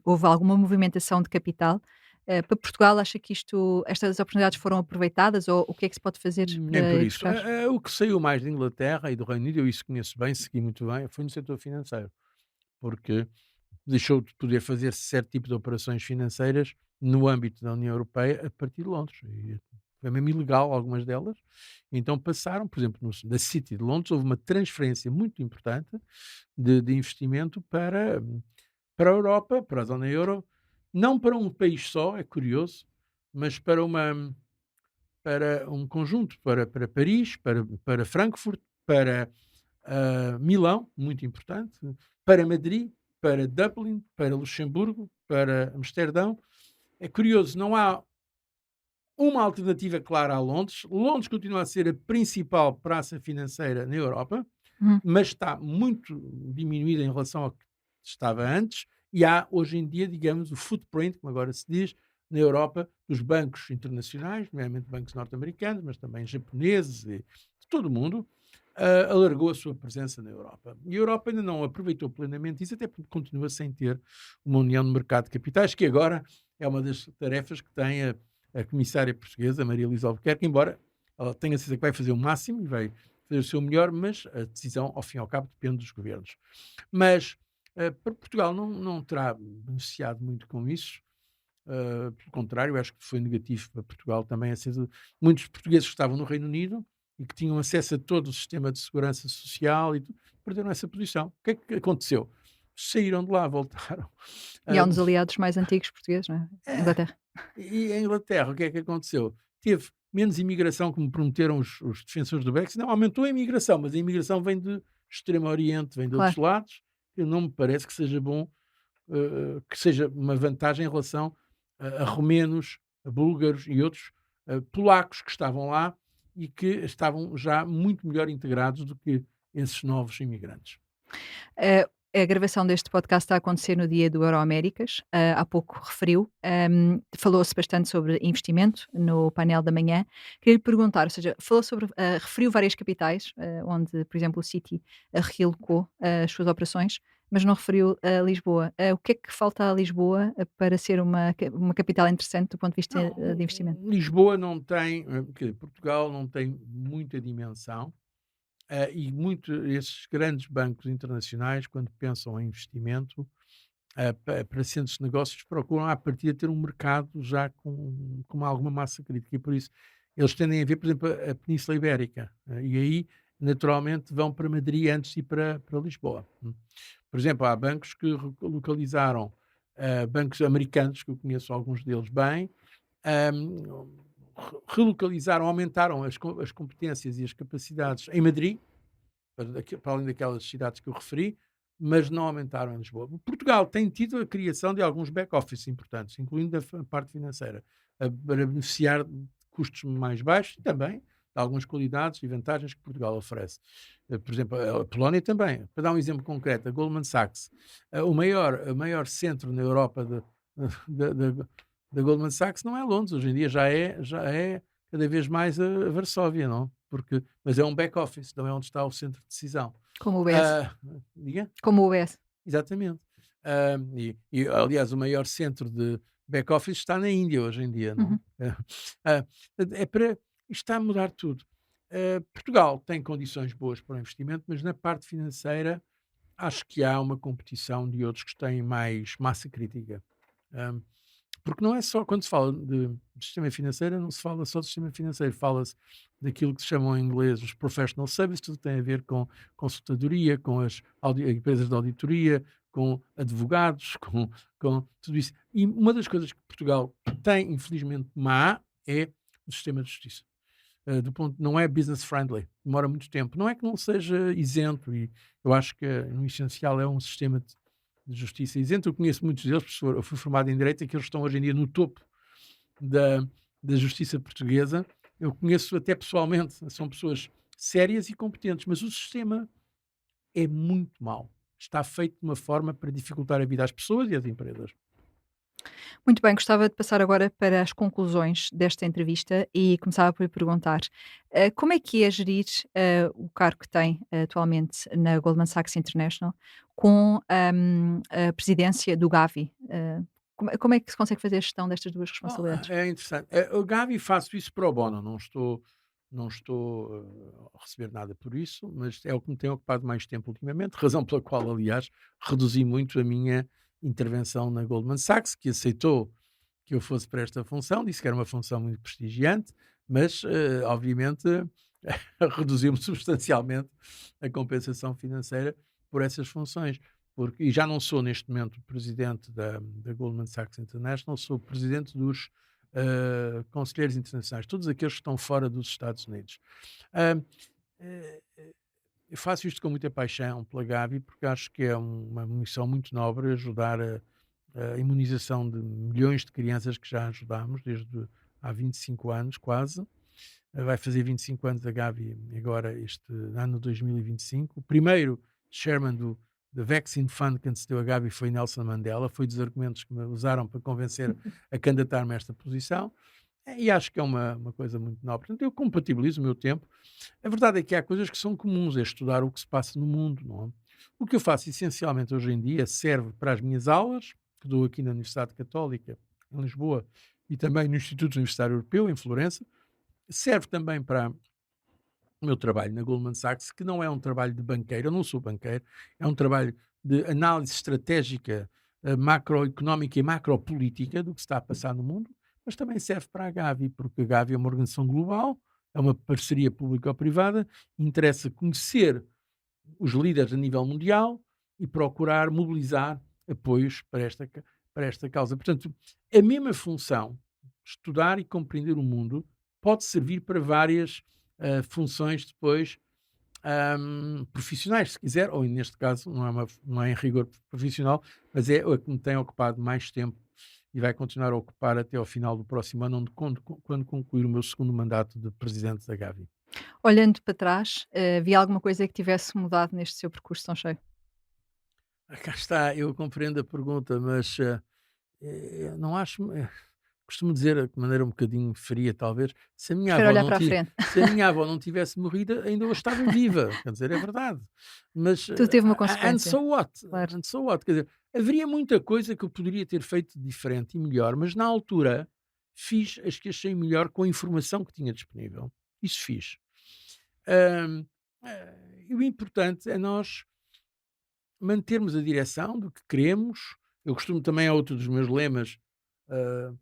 Houve alguma movimentação de capital. Para Portugal, acha que estas oportunidades foram aproveitadas ou o que é que se pode fazer Nem para por isso. educar? O que saiu mais da Inglaterra e do Reino Unido, eu isso conheço bem, segui muito bem, foi no setor financeiro, porque deixou de poder fazer certo tipo de operações financeiras no âmbito da União Europeia a partir de Londres. E foi mesmo ilegal algumas delas. Então passaram, por exemplo, da City de Londres, houve uma transferência muito importante de investimento para a Europa, para a zona euro, não para um país só, é curioso, mas para um conjunto, para Paris, para Frankfurt, para Milão, muito importante, para Madrid, para Dublin, para Luxemburgo, para Amsterdão. É curioso, não há uma alternativa clara a Londres. Londres continua a ser a principal praça financeira na Europa, Uhum. mas está muito diminuída em relação ao que estava antes, e há hoje em dia, digamos, o footprint, como agora se diz, na Europa, dos bancos internacionais, nomeadamente bancos norte-americanos, mas também japoneses e de todo o mundo, alargou a sua presença na Europa. E a Europa ainda não aproveitou plenamente isso, até porque continua sem ter uma união de mercado de capitais, que agora é uma das tarefas que tem a comissária portuguesa, Maria Luísa Albuquerque, embora ela tenha certeza que vai fazer o máximo e vai fazer o seu melhor, mas a decisão, ao fim e ao cabo, depende dos governos. Mas para Portugal não terá beneficiado muito com isso. Pelo contrário, acho que foi negativo para Portugal também. Muitos portugueses que estavam no Reino Unido e que tinham acesso a todo o sistema de segurança social e tudo, perderam essa posição. O que é que aconteceu? saíram de lá, voltaram. E é um Ah, dos aliados mais antigos portugueses, não é? é, Inglaterra. e a Inglaterra, o que é que aconteceu? Teve menos imigração, como prometeram os defensores do Brexit, não, aumentou a imigração, mas a imigração vem do Extremo Oriente, vem de outros Claro. lados, que não me parece que seja bom, que seja uma vantagem em relação a romenos, a búlgaros e outros polacos que estavam lá e que estavam já muito melhor integrados do que esses novos imigrantes. A gravação deste podcast está a acontecer no dia do Euroaméricas. Há pouco referiu, falou-se bastante sobre investimento no painel da manhã. Queria lhe perguntar, ou seja, falou sobre, referiu várias capitais, onde, por exemplo, o Citi realocou as suas operações, mas não referiu a Lisboa. O que é que falta a Lisboa para ser uma capital interessante do ponto de vista Não, de investimento? Lisboa não tem, quer dizer, Portugal não tem muita dimensão. E muito esses grandes bancos internacionais, quando pensam em investimento, para centros de negócios, procuram à partida ter um mercado já com alguma massa crítica. E por isso eles tendem a ver, por exemplo, a Península Ibérica. E aí, naturalmente, vão para Madrid antes de ir para Lisboa. Por exemplo, há bancos que localizaram, bancos americanos, que eu conheço alguns deles bem, ahm, relocalizaram, aumentaram as competências e as capacidades em Madrid, para além daquelas cidades que eu referi, mas não aumentaram em Lisboa. Portugal tem tido a criação de alguns back-office importantes, incluindo a parte financeira, para beneficiar de custos mais baixos e também de algumas qualidades e vantagens que Portugal oferece. Por exemplo, a Polónia também. Para dar um exemplo concreto, a Goldman Sachs, o maior centro na Europa da Goldman Sachs não é Londres, hoje em dia já é cada vez mais a Varsóvia, não? Mas é um back-office, não é onde está o centro de decisão. Como o UBS. Ah, Diga? Como o UBS. Exatamente. Aliás, o maior centro de back-office está na Índia hoje em dia, não? Uhum. Ah, isto está a mudar tudo. Portugal tem condições boas para o investimento, mas na parte financeira acho que há uma competição de outros que têm mais massa crítica. Ah, Porque não é só, quando se fala de sistema financeiro, não se fala só do sistema financeiro, fala-se daquilo que se chamam em inglês os professional services, tudo tem a ver com consultadoria, com as empresas de auditoria, com advogados, com tudo isso. E uma das coisas que Portugal tem, infelizmente, má, é o sistema de justiça. Não é business friendly, demora muito tempo. Não é que não seja isento, e eu acho que no essencial é um sistema de justiça isento. Eu conheço muitos deles, professor, eu fui formado em Direito, e que eles estão hoje em dia no topo da, da justiça portuguesa. Eu conheço até pessoalmente, são pessoas sérias e competentes, mas o sistema é muito mau. Está feito de uma forma para dificultar a vida às pessoas e às empresas. Muito bem, gostava de passar agora para as conclusões desta entrevista e começava por lhe perguntar como é que é gerir o cargo que tem atualmente na Goldman Sachs International com a presidência do Gavi? Como é que se consegue fazer a gestão destas duas responsabilidades? É interessante. O Gavi, faço isso pro bono, não estou a receber nada por isso, mas é o que me tem ocupado mais tempo ultimamente, razão pela qual, aliás, reduzi muito a minha intervenção na Goldman Sachs, que aceitou que eu fosse para esta função, disse que era uma função muito prestigiante, mas, obviamente, reduziu-me substancialmente a compensação financeira por essas funções. E já não sou, neste momento, presidente da Goldman Sachs International, sou presidente dos conselheiros internacionais, todos aqueles que estão fora dos Estados Unidos. Ah, eh, eu faço isto com muita paixão pela Gavi, porque acho que é uma missão muito nobre ajudar a imunização de milhões de crianças que já ajudamos desde há 25 anos, quase. Vai fazer 25 anos a Gavi agora, este ano 2025. O primeiro chairman da Vaccine Fund que antecedeu a Gavi foi Nelson Mandela. Foi dos argumentos que me usaram para convencer a candidatar-me a esta posição. E acho que é uma coisa muito nobre. Portanto, eu compatibilizo o meu tempo. A verdade é que há coisas que são comuns, é estudar o que se passa no mundo, não é? O que eu faço essencialmente hoje em dia serve para as minhas aulas, que dou aqui na Universidade Católica, em Lisboa, e também no Instituto Universitário Europeu, em Florença. Serve também para o meu trabalho na Goldman Sachs, que não é um trabalho de banqueiro, eu não sou banqueiro, é um trabalho de análise estratégica, macroeconómica e macropolítica do que se está a passar no mundo, mas também serve para a Gavi, porque a Gavi é uma organização global, é uma parceria público-privada, interessa conhecer os líderes a nível mundial, e procurar mobilizar apoios para esta causa. Portanto, a mesma função, estudar e compreender o mundo, pode servir para várias funções depois profissionais, se quiser, ou neste caso não é em rigor profissional, mas é a que me tem ocupado mais tempo e vai continuar a ocupar até ao final do próximo ano, quando concluir o meu segundo mandato de presidente da Gavi. Olhando para trás, havia alguma coisa que tivesse mudado neste seu percurso tão cheio? Cá está, eu compreendo a pergunta, mas não acho. Costumo dizer de maneira um bocadinho fria, talvez, Prefere olhar para a frente. se a minha avó não tivesse morrido, ainda hoje estava viva, quer dizer, é verdade. Mas, Tudo teve uma and consequência, so what? claro. And so what? Quer dizer, haveria muita coisa que eu poderia ter feito diferente e melhor, mas na altura fiz as que achei melhor com a informação que tinha disponível. Isso fiz. Ahm, e o importante é nós mantermos a direção do que queremos. Eu costumo também, é outro dos meus lemas, ah,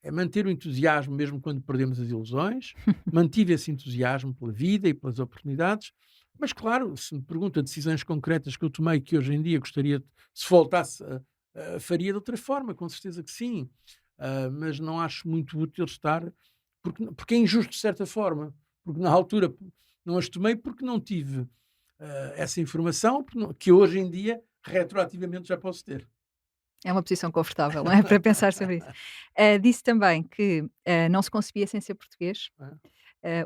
é manter o entusiasmo mesmo quando perdemos as ilusões. Mantive esse entusiasmo pela vida e pelas oportunidades. Mas, claro, se me pergunta decisões concretas que eu tomei que hoje em dia gostaria, se voltasse, faria de outra forma, com certeza que sim. Mas não acho muito útil estar, porque é injusto de certa forma, porque na altura não as tomei porque não tive essa informação que hoje em dia, retroativamente, já posso ter. É uma posição confortável, não é? Para pensar sobre isso. Disse também que não se concebia sem ser português,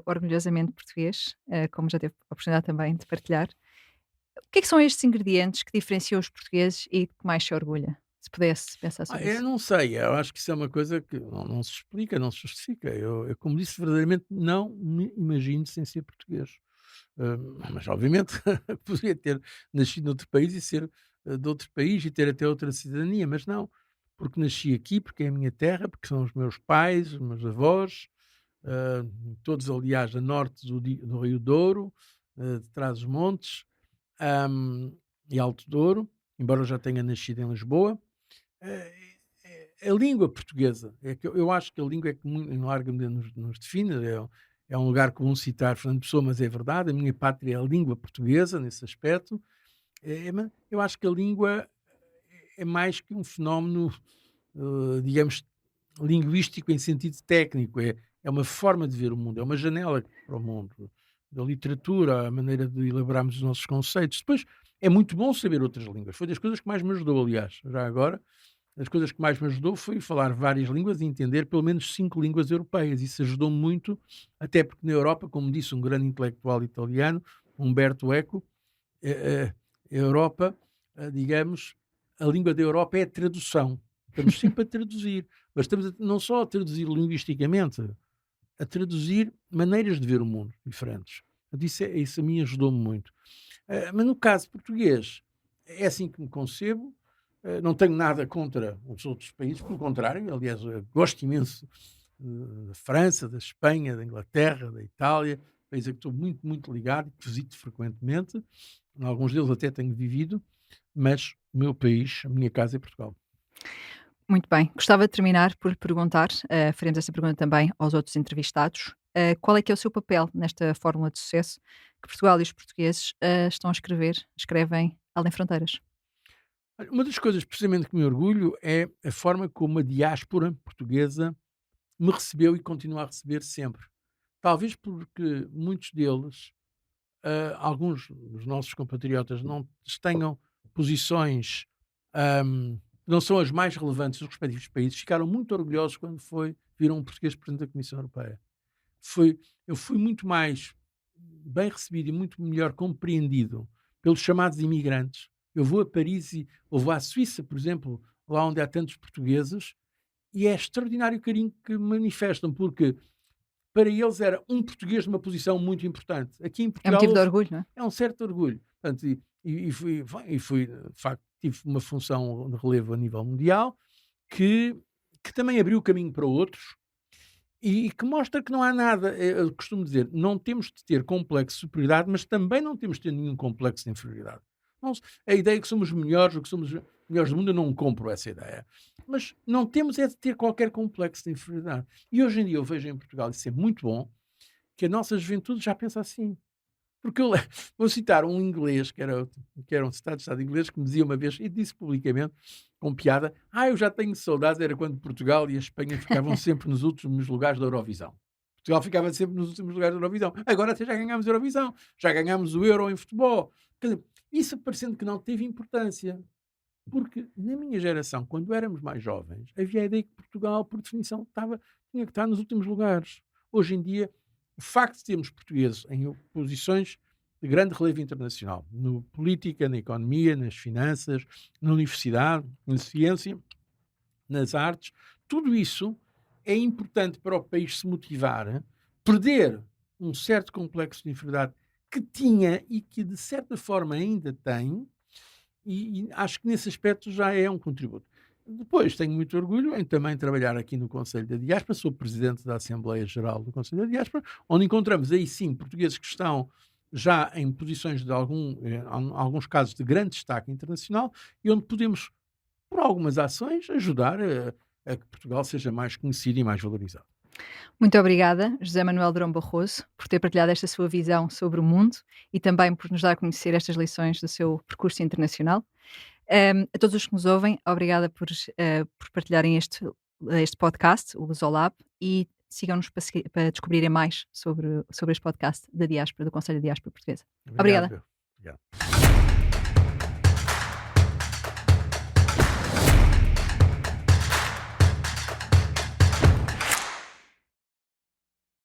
orgulhosamente português, como já teve a oportunidade também de partilhar. O que é que são estes ingredientes que diferenciam os portugueses e que mais se orgulha? Se pudesse pensar sobre Eu isso. não sei, eu acho que isso é uma coisa que não se explica, não se justifica. Eu, como disse, verdadeiramente não me imagino sem ser português. Mas, obviamente, poderia ter nascido noutro país e ser de outro país e ter até outra cidadania, mas não, porque nasci aqui, porque é a minha terra, porque são os meus pais, os meus avós, ah, todos, aliás, a norte do Rio Douro, de Trás-os-Montes, ahm, e Alto Douro, embora eu já tenha nascido em Lisboa. A língua portuguesa, é que eu acho que a língua é que em larga medida nos define, é um lugar comum citar Fernando Pessoa, mas é verdade, a minha pátria é a língua portuguesa nesse aspecto. Eu acho que a língua é mais que um fenómeno, digamos, linguístico em sentido técnico, é uma forma de ver o mundo, é uma janela para o mundo, da literatura, a maneira de elaborarmos os nossos conceitos. Depois, é muito bom saber outras línguas, foi das coisas que mais me ajudou, aliás, já agora, as coisas que mais me ajudou foi falar várias línguas e entender pelo menos 5 línguas europeias. Isso ajudou-me muito, até porque na Europa, como disse um grande intelectual italiano, Umberto Eco, a Europa, digamos, a língua da Europa é a tradução. Estamos sempre a traduzir, mas estamos não só a traduzir linguisticamente, a traduzir maneiras de ver o mundo diferentes. Isso a mim ajudou-me muito. Mas no caso português, é assim que me concebo. Não tenho nada contra os outros países, pelo contrário, aliás, gosto imenso da França, da Espanha, da Inglaterra, da Itália, países a que estou muito, muito ligado, que visito frequentemente. Em alguns deles até tenho vivido, mas o meu país, a minha casa é Portugal. Muito bem. Gostava de terminar por perguntar, faremos esta pergunta também aos outros entrevistados, qual é que é o seu papel nesta fórmula de sucesso que Portugal e os portugueses estão a escrevem além fronteiras? Olha, uma das coisas precisamente que me orgulho é a forma como a diáspora portuguesa me recebeu e continua a receber sempre. Talvez porque muitos deles, alguns dos nossos compatriotas, não tenham posições, não são as mais relevantes dos respectivos países, ficaram muito orgulhosos quando viram um português presidente da Comissão Europeia. Eu fui muito mais bem recebido e muito melhor compreendido pelos chamados imigrantes. Eu vou a Paris ou vou à Suíça, por exemplo, lá onde há tantos portugueses, e é extraordinário o carinho que manifestam, porque para eles era um português numa posição muito importante. Aqui em É Portugal motivo de orgulho, não é? é um certo orgulho. Portanto, fui, de facto, tive uma função de relevo a nível mundial que também abriu o caminho para outros e que mostra que não há nada, eu costumo dizer, não temos de ter complexo de superioridade, mas também não temos de ter nenhum complexo de inferioridade. A ideia que somos melhores ou que somos melhores do mundo, eu não compro essa ideia. Mas não temos é de ter qualquer complexo de inferioridade. E hoje em dia eu vejo em Portugal, isso é muito bom, que a nossa juventude já pensa assim. Porque vou citar um inglês, que era um citado de Estado inglês, que me dizia uma vez, e disse publicamente, com piada, eu já tenho saudades, era quando Portugal e a Espanha ficavam sempre nos últimos lugares da Eurovisão. Portugal ficava sempre nos últimos lugares da Eurovisão. Agora até já ganhámos a Eurovisão, já ganhámos o Euro em futebol. Quer dizer, isso parecendo que não teve importância. Porque na minha geração, quando éramos mais jovens, havia a ideia que Portugal, por definição, tinha que estar nos últimos lugares. Hoje em dia, o facto de termos portugueses em posições de grande relevo internacional, na política, na economia, nas finanças, na universidade, na ciência, nas artes, tudo isso é importante para o país se motivar, perder um certo complexo de inferioridade que tinha e que de certa forma ainda tem, e acho que nesse aspecto já é um contributo. Depois tenho muito orgulho em também trabalhar aqui no Conselho da Diáspora, sou presidente da Assembleia Geral do Conselho da Diáspora, onde encontramos aí sim portugueses que estão já em posições de alguns casos de grande destaque internacional e onde podemos, por algumas ações, ajudar a que Portugal seja mais conhecido e mais valorizado. Muito obrigada, José Manuel Durão Barroso, por ter partilhado esta sua visão sobre o mundo e também por nos dar a conhecer estas lições do seu percurso internacional. A todos os que nos ouvem, obrigada por partilharem este podcast, o Lusolab, e sigam-nos para descobrirem mais sobre este podcast da Diáspora, do Conselho da Diáspora Portuguesa. Obrigado. Obrigada. Obrigado.